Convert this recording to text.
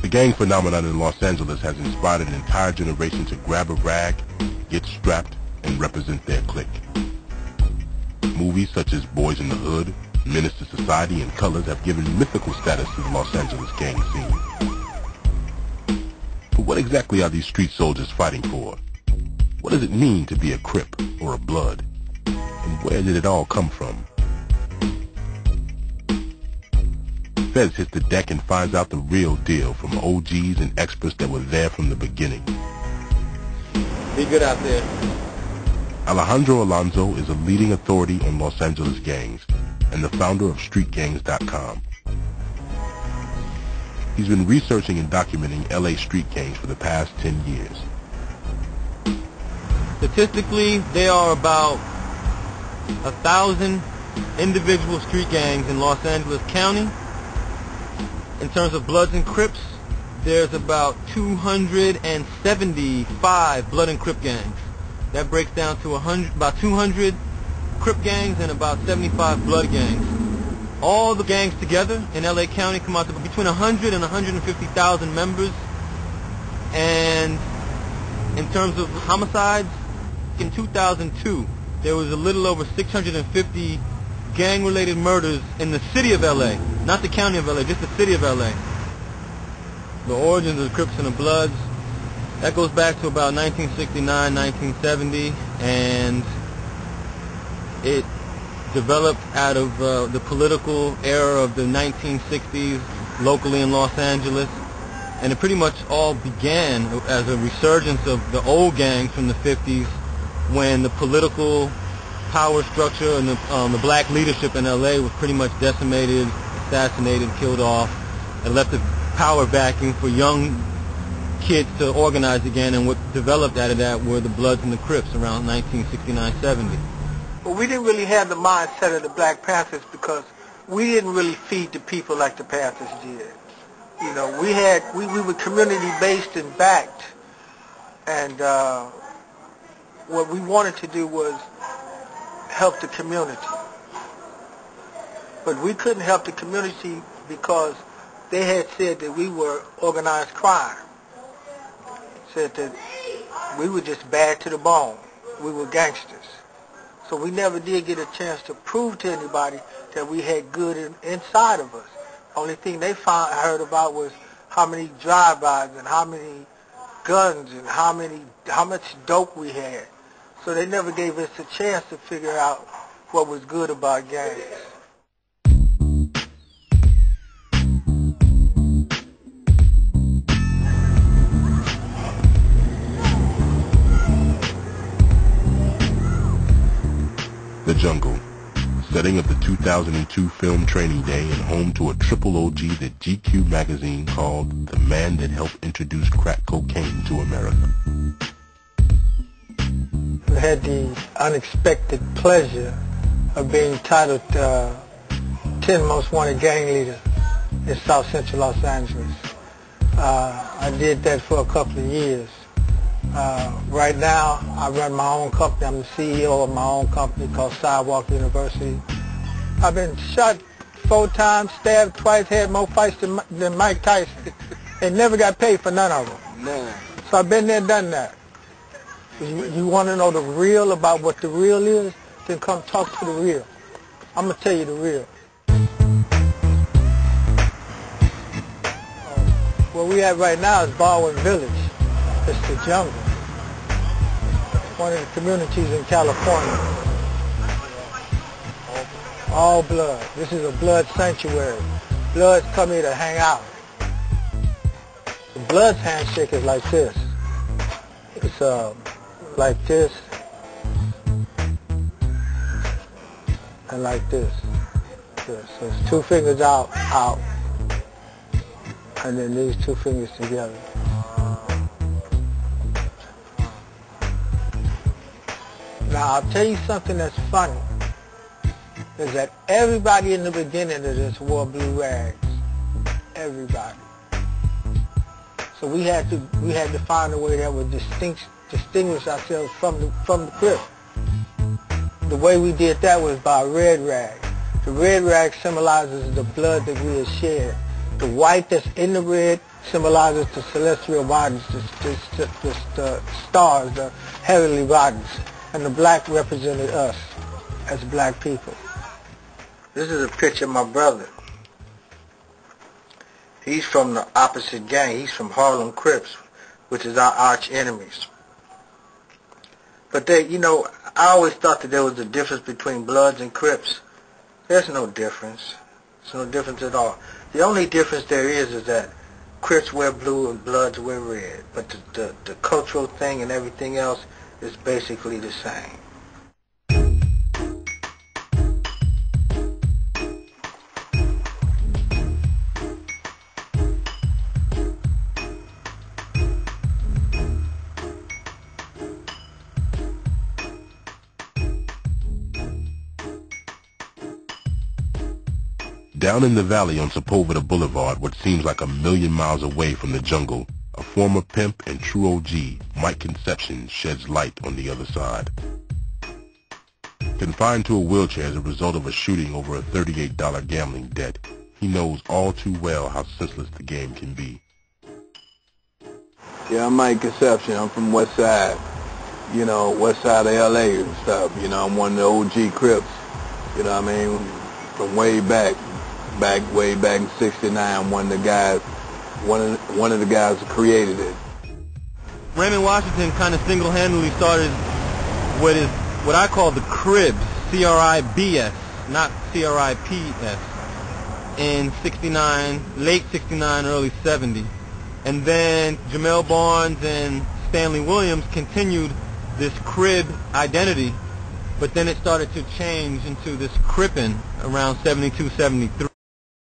The gang phenomenon in Los Angeles has inspired an entire generation to grab a rag, get strapped, and represent their clique. Movies such as Boys in the Hood, Menace to Society, and Colors have given mythical status to the Los Angeles gang scene. But what exactly are these street soldiers fighting for? What does it mean to be a Crip or a Blood? And where did it all come from? Fez hits the deck and finds out the real deal from OGs and experts that were there from the beginning. Be good out there. Alejandro Alonso is a leading authority on Los Angeles gangs and the founder of StreetGangs.com. He's been researching and documenting LA street gangs for the past 10 years. Statistically, there are about 1,000 individual street gangs in Los Angeles County. In terms of Bloods and Crips, there's about 275 Blood and Crip gangs. That breaks down to about 200 Crip gangs and about 75 Blood gangs. All the gangs together in LA County come out to between 100 and 150,000 members. And in terms of homicides, in 2002, there was a little over 650 gang-related murders in the city of LA, not the county of LA, just the city of LA. The origins of the Crips and the Bloods, that goes back to about 1969, 1970, and it developed out of the political era of the 1960s locally in Los Angeles, and it pretty much all began as a resurgence of the old gangs from the 50s when the political power structure and the black leadership in LA was pretty much decimated, assassinated, killed off, and left the power vacuum for young kids to organize again, and what developed out of that were the Bloods and the Crips around 1969-70. Well, we didn't really have the mindset of the Black Panthers because we didn't really feed the people like the Panthers did. You know, we were community-based and backed, and what we wanted to do was help the community. But we couldn't help the community because they had said that we were organized crime. Said that we were just bad to the bone. We were gangsters. So we never did get a chance to prove to anybody that we had good inside of us. Only thing they heard about was how many drive-bys and how many guns and how much dope we had. So they never gave us a chance to figure out what was good about gangs. The Jungle, setting of the 2002 film Training Day and home to a triple OG that GQ magazine called the man that helped introduce crack cocaine to America. We had the unexpected pleasure of being titled 10 Most Wanted Gang Leader in South Central Los Angeles. I did that for a couple of years. Right now, I run my own company. I'm the CEO of my own company called Sidewalk University. I've been shot 4 times, stabbed twice, had more fights than Mike Tyson, and never got paid for none of them. Man. So I've been there, done that. You want to know the real about what the real is? Then come talk to the real. I'm going to tell you the real. Where we at right now is Baldwin Village. It's the jungle. One of the communities in California. All blood. This is a blood sanctuary. Bloods come here to hang out. The Bloods handshake is like this. It's like this and like this. So it's 2 fingers out, and then these 2 fingers together. Now, I'll tell you something that's funny, is that everybody in the beginning of this wore blue rags. Everybody. So we had to find a way that would distinguish ourselves from the Crips. The way we did that was by a red rag. The red rag symbolizes the blood that we had shed. The white that's in the red symbolizes the celestial bodies, the stars, the heavenly bodies, and the black represented us as black people. This is a picture of my brother. He's from the opposite gang. He's from Harlem Crips, which is our arch enemies. But they, you know, I always thought that there was a difference between Bloods and Crips. There's no difference. There's no difference at all. The only difference there is that Crips wear blue and Bloods wear red. But the cultural thing and everything else is basically the same. Down in the valley on Sepulveda Boulevard, what seems like a million miles away from the jungle, a former pimp and true OG, Mike Conception, sheds light on the other side. Confined to a wheelchair as a result of a shooting over a $38 gambling debt, he knows all too well how senseless the game can be. Yeah, I'm Mike Conception. I'm from West Side, you know, West Side of L.A. and stuff. You know, I'm one of the OG Crips, you know what I mean, from way back in '69. One of the guys who created it. Raymond Washington kind of single-handedly started what I call the Cribs, C-R-I-B-S, not C-R-I-P-S, in '69, late '69, early '70. And then Jamel Barnes and Stanley Williams continued this Crib identity, but then it started to change into this Crippin' around '72, '73.